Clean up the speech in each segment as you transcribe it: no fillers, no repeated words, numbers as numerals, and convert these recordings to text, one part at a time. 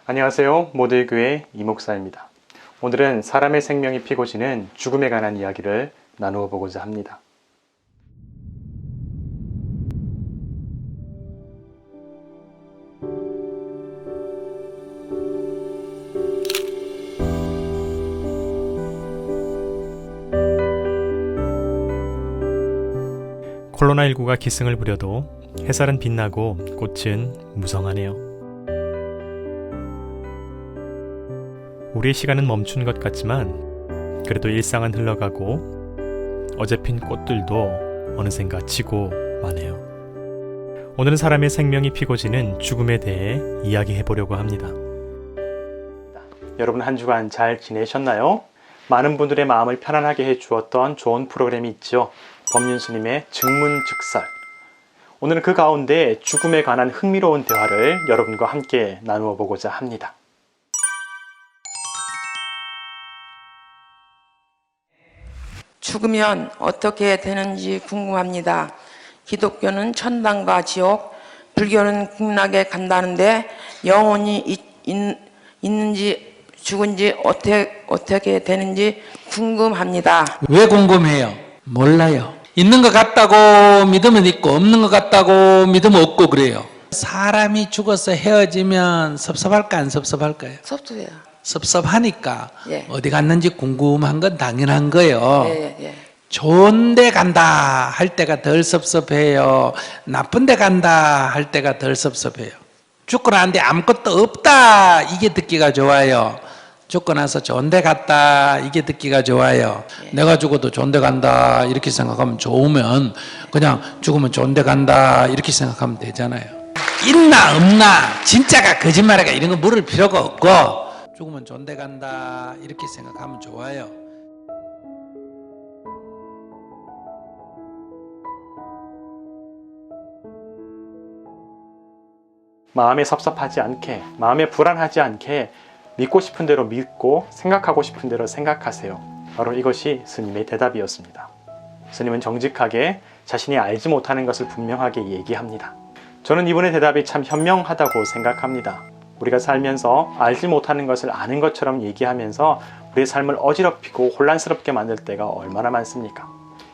안녕하세요. 모두의 교회 이목사입니다. 오늘은 사람의 생명이 피고 지는 죽음에 관한 이야기를 나누어 보고자 합니다. 코로나19가 기승을 부려도 햇살은 빛나고 꽃은 무성하네요. 우리의 시간은 멈춘 것 같지만 그래도 일상은 흘러가고 어제 핀 꽃들도 어느샌가 지고 마네요. 오늘은 사람의 생명이 피고 지는 죽음에 대해 이야기해 보려고 합니다. 여러분 한 주간 잘 지내셨나요? 많은 분들의 마음을 편안하게 해주었던 좋은 프로그램이 있죠. 법륜스님의 증문즉설. 오늘은 그 가운데 죽음에 관한 흥미로운 대화를 여러분과 함께 나누어 보고자 합니다. 죽으면 어떻게 되는지 궁금합니다. 기독교는 천당과 지옥, 불교는 극락에 간다는데 영혼이 있는지 죽은지 어떻게 되는지 궁금합니다. 왜 궁금해요? 몰라요. 있는 것 같다고 믿으면 있고 없는 것 같다고 믿으면 없고 그래요. 사람이 죽어서 헤어지면 섭섭할까 안 섭섭할까요? 섭섭해요. 섭섭하니까 예. 어디 갔는지 궁금한 건 당연한 거예요. 예. 좋은 데 간다 할 때가 덜 섭섭해요. 나쁜 데 간다 할 때가 덜 섭섭해요. 죽고 나는데 아무것도 없다 이게 듣기가 좋아요. 죽고 나서 좋은 데 갔다 이게 듣기가 좋아요. 예. 내가 죽어도 좋은 데 간다 이렇게 생각하면 좋으면 그냥 죽으면 좋은 데 간다 이렇게 생각하면 되잖아요. 있나 없나 진짜가 거짓말이가 이런 거 물을 필요가 없고 죽으면 좋은 데 간다 이렇게 생각하면 좋아요. 마음에 섭섭하지 않게, 마음에 불안하지 않게 믿고 싶은 대로 믿고 생각하고 싶은 대로 생각하세요. 바로 이것이 스님의 대답이었습니다. 스님은 정직하게 자신이 알지 못하는 것을 분명하게 얘기합니다. 저는 이분의 대답이 참 현명하다고 생각합니다. 우리가 살면서 알지 못하는 것을 아는 것처럼 얘기하면서 우리의 삶을 어지럽히고 혼란스럽게 만들 때가 얼마나 많습니까?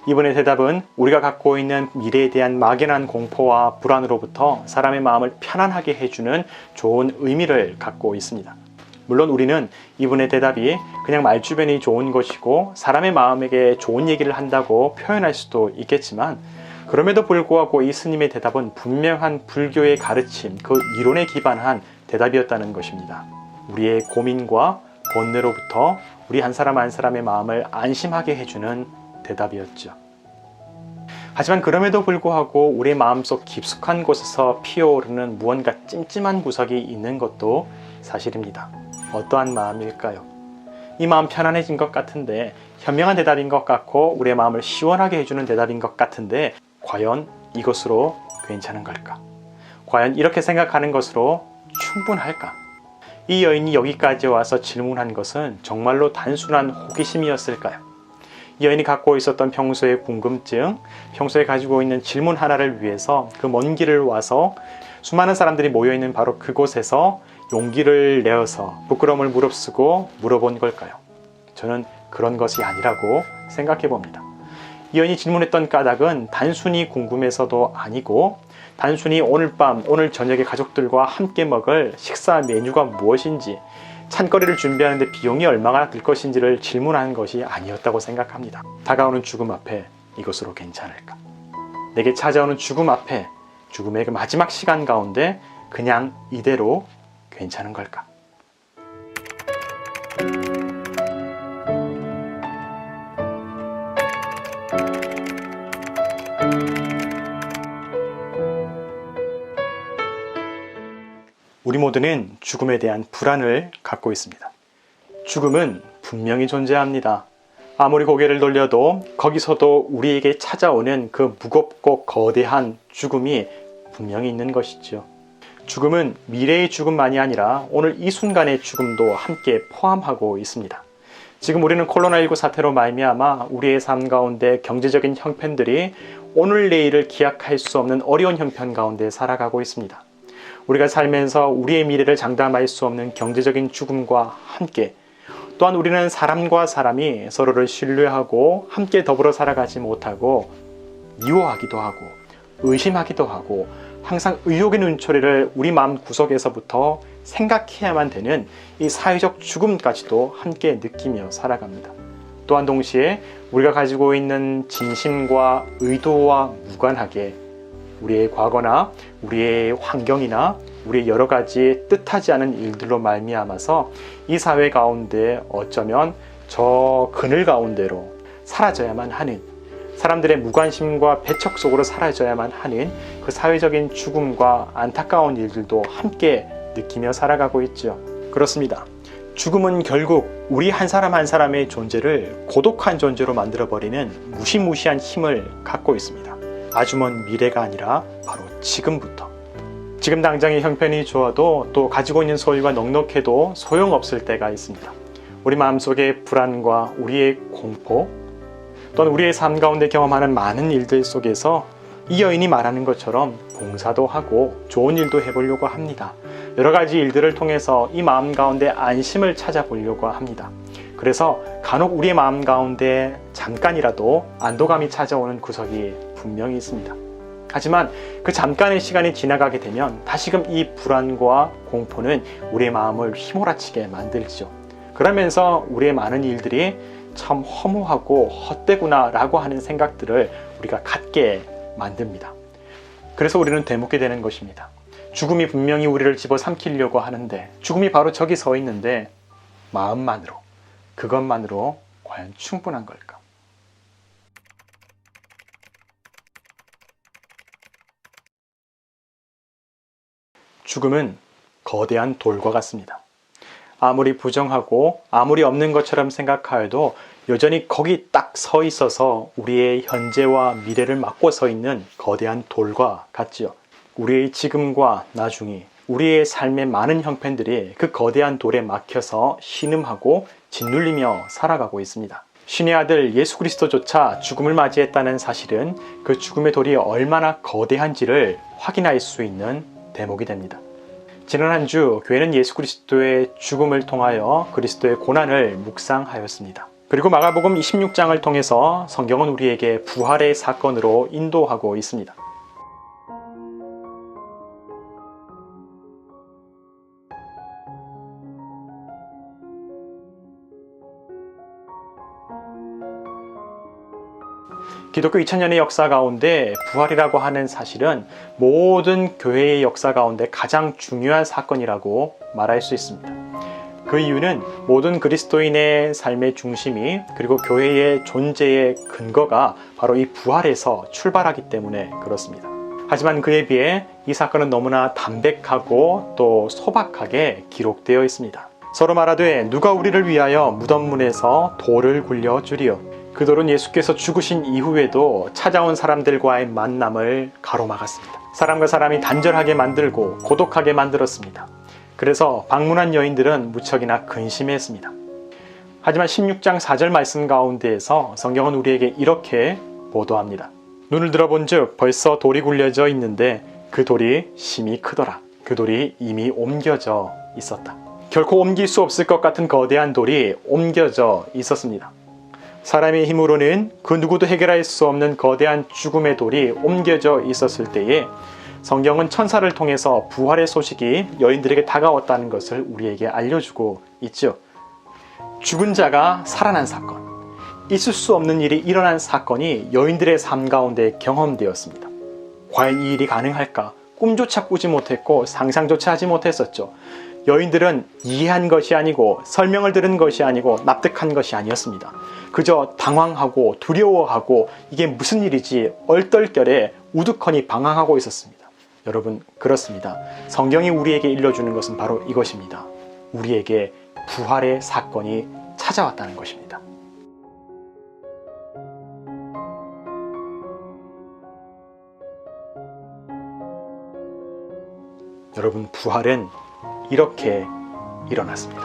이분의 대답은 우리가 갖고 있는 미래에 대한 막연한 공포와 불안으로부터 사람의 마음을 편안하게 해주는 좋은 의미를 갖고 있습니다. 물론 우리는 이분의 대답이 그냥 말주변이 좋은 것이고 사람의 마음에게 좋은 얘기를 한다고 표현할 수도 있겠지만 그럼에도 불구하고 이 스님의 대답은 분명한 불교의 가르침, 그 이론에 기반한 대답이었다는 것입니다. 우리의 고민과 번뇌로부터 우리 한 사람 한 사람의 마음을 안심하게 해주는 대답이었죠. 하지만 그럼에도 불구하고 우리 마음속 깊숙한 곳에서 피어오르는 무언가 찜찜한 구석이 있는 것도 사실입니다. 어떠한 마음일까요? 이 마음 편안해진 것 같은데, 현명한 대답인 것 같고 우리의 마음을 시원하게 해주는 대답인 것 같은데 과연 이것으로 괜찮은 걸까? 과연 이렇게 생각하는 것으로 충분할까? 이 여인이 여기까지 와서 질문한 것은 정말로 단순한 호기심이었을까요? 이 여인이 갖고 있었던 평소의 궁금증, 평소에 가지고 있는 질문 하나를 위해서 그 먼 길을 와서 수많은 사람들이 모여있는 바로 그곳에서 용기를 내어서 부끄러움을 무릅쓰고 물어본 걸까요? 저는 그런 것이 아니라고 생각해 봅니다. 이 여인이 질문했던 까닭은 단순히 궁금해서도 아니고 단순히 오늘 밤, 오늘 저녁에 가족들과 함께 먹을 식사 메뉴가 무엇인지 찬거리를 준비하는데 비용이 얼마나 들 것인지를 질문하는 것이 아니었다고 생각합니다. 다가오는 죽음 앞에 이것으로 괜찮을까? 내게 찾아오는 죽음 앞에 죽음의 그 마지막 시간 가운데 그냥 이대로 괜찮은 걸까? 우리 모두는 죽음에 대한 불안을 갖고 있습니다. 죽음은 분명히 존재합니다. 아무리 고개를 돌려도 거기서도 우리에게 찾아오는 그 무겁고 거대한 죽음이 분명히 있는 것이죠. 죽음은 미래의 죽음만이 아니라 오늘 이 순간의 죽음도 함께 포함하고 있습니다. 지금 우리는 코로나19 사태로 말미암아 우리의 삶 가운데 경제적인 형편들이 오늘 내일을 기약할 수 없는 어려운 형편 가운데 살아가고 있습니다. 우리가 살면서 우리의 미래를 장담할 수 없는 경제적인 죽음과 함께 또한 우리는 사람과 사람이 서로를 신뢰하고 함께 더불어 살아가지 못하고 미워하기도 하고 의심하기도 하고 항상 의욕의 눈초리를 우리 마음 구석에서부터 생각해야만 되는 이 사회적 죽음까지도 함께 느끼며 살아갑니다. 또한 동시에 우리가 가지고 있는 진심과 의도와 무관하게 우리의 과거나 우리의 환경이나 우리의 여러 가지 뜻하지 않은 일들로 말미암아서 이 사회 가운데 어쩌면 저 그늘 가운데로 사라져야만 하는, 사람들의 무관심과 배척 속으로 사라져야만 하는 그 사회적인 죽음과 안타까운 일들도 함께 느끼며 살아가고 있죠. 그렇습니다. 죽음은 결국 우리 한 사람 한 사람의 존재를 고독한 존재로 만들어버리는 무시무시한 힘을 갖고 있습니다. 아주 먼 미래가 아니라 바로 지금부터. 지금 당장의 형편이 좋아도 또 가지고 있는 소유가 넉넉해도 소용없을 때가 있습니다. 우리 마음속의 불안과 우리의 공포, 또는 우리의 삶 가운데 경험하는 많은 일들 속에서 이 여인이 말하는 것처럼 봉사도 하고 좋은 일도 해보려고 합니다. 여러 가지 일들을 통해서 이 마음 가운데 안심을 찾아보려고 합니다. 그래서 간혹 우리의 마음 가운데 잠깐이라도 안도감이 찾아오는 구석이 분명히 있습니다. 하지만 그 잠깐의 시간이 지나가게 되면 다시금 이 불안과 공포는 우리의 마음을 휘몰아치게 만들죠. 그러면서 우리의 많은 일들이 참 허무하고 헛되구나 라고 하는 생각들을 우리가 갖게 만듭니다. 그래서 우리는 되묻게 되는 것입니다. 죽음이 분명히 우리를 집어삼키려고 하는데, 죽음이 바로 저기 서 있는데 마음만으로, 그것만으로 과연 충분한 걸까? 죽음은 거대한 돌과 같습니다. 아무리 부정하고 아무리 없는 것처럼 생각하여도 여전히 거기 딱 서 있어서 우리의 현재와 미래를 막고 서 있는 거대한 돌과 같지요. 우리의 지금과 나중이, 우리의 삶의 많은 형편들이 그 거대한 돌에 막혀서 신음하고 짓눌리며 살아가고 있습니다. 신의 아들 예수 그리스도조차 죽음을 맞이했다는 사실은 그 죽음의 돌이 얼마나 거대한지를 확인할 수 있는 대목이 됩니다. 지난 한 주 교회는 예수 그리스도의 죽음을 통하여 그리스도의 고난을 묵상하였습니다. 그리고 마가복음 26장을 통해서 성경은 우리에게 부활의 사건으로 인도하고 있습니다. 기독교 2000년의 역사 가운데 부활이라고 하는 사실은 모든 교회의 역사 가운데 가장 중요한 사건이라고 말할 수 있습니다. 그 이유는 모든 그리스도인의 삶의 중심이, 그리고 교회의 존재의 근거가 바로 이 부활에서 출발하기 때문에 그렇습니다. 하지만 그에 비해 이 사건은 너무나 담백하고 또 소박하게 기록되어 있습니다. 서로 말하되 누가 우리를 위하여 무덤 문에서 돌을 굴려 주리요. 그 돌은 예수께서 죽으신 이후에도 찾아온 사람들과의 만남을 가로막았습니다. 사람과 사람이 단절하게 만들고 고독하게 만들었습니다. 그래서 방문한 여인들은 무척이나 근심했습니다. 하지만 16장 4절 말씀 가운데에서 성경은 우리에게 이렇게 보도합니다. 눈을 들어본 즉 벌써 돌이 굴려져 있는데 그 돌이 심히 크더라. 그 돌이 이미 옮겨져 있었다. 결코 옮길 수 없을 것 같은 거대한 돌이 옮겨져 있었습니다. 사람의 힘으로는 그 누구도 해결할 수 없는 거대한 죽음의 돌이 옮겨져 있었을 때에 성경은 천사를 통해서 부활의 소식이 여인들에게 다가왔다는 것을 우리에게 알려주고 있죠. 죽은 자가 살아난 사건, 있을 수 없는 일이 일어난 사건이 여인들의 삶 가운데 경험되었습니다. 과연 이 일이 가능할까? 꿈조차 꾸지 못했고 상상조차 하지 못했었죠. 여인들은 이해한 것이 아니고 설명을 들은 것이 아니고 납득한 것이 아니었습니다. 그저 당황하고 두려워하고 이게 무슨 일이지 얼떨결에 우두커니 방황하고 있었습니다. 여러분, 그렇습니다. 성경이 우리에게 일러주는 것은 바로 이것입니다. 우리에게 부활의 사건이 찾아왔다는 것입니다. 여러분, 부활은 이렇게 일어났습니다.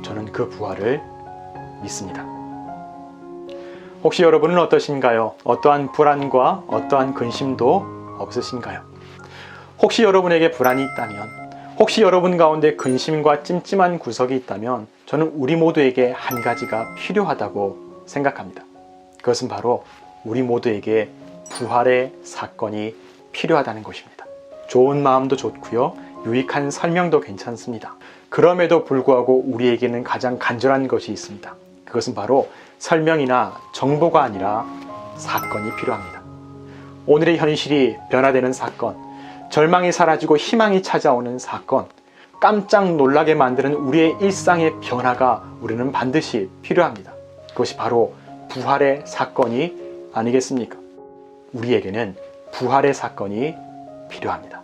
저는 그 부활을 믿습니다. 혹시 여러분은 어떠신가요? 어떠한 불안과 어떠한 근심도 없으신가요? 혹시 여러분에게 불안이 있다면, 혹시 여러분 가운데 근심과 찜찜한 구석이 있다면 저는 우리 모두에게 한 가지가 필요하다고 생각합니다. 그것은 바로 우리 모두에게 부활의 사건이 필요하다는 것입니다. 좋은 마음도 좋고요. 유익한 설명도 괜찮습니다. 그럼에도 불구하고 우리에게는 가장 간절한 것이 있습니다. 그것은 바로 설명이나 정보가 아니라 사건이 필요합니다. 오늘의 현실이 변화되는 사건, 절망이 사라지고 희망이 찾아오는 사건, 깜짝 놀라게 만드는 우리의 일상의 변화가 우리는 반드시 필요합니다. 그것이 바로 부활의 사건이 아니겠습니까? 우리에게는 부활의 사건이 필요합니다.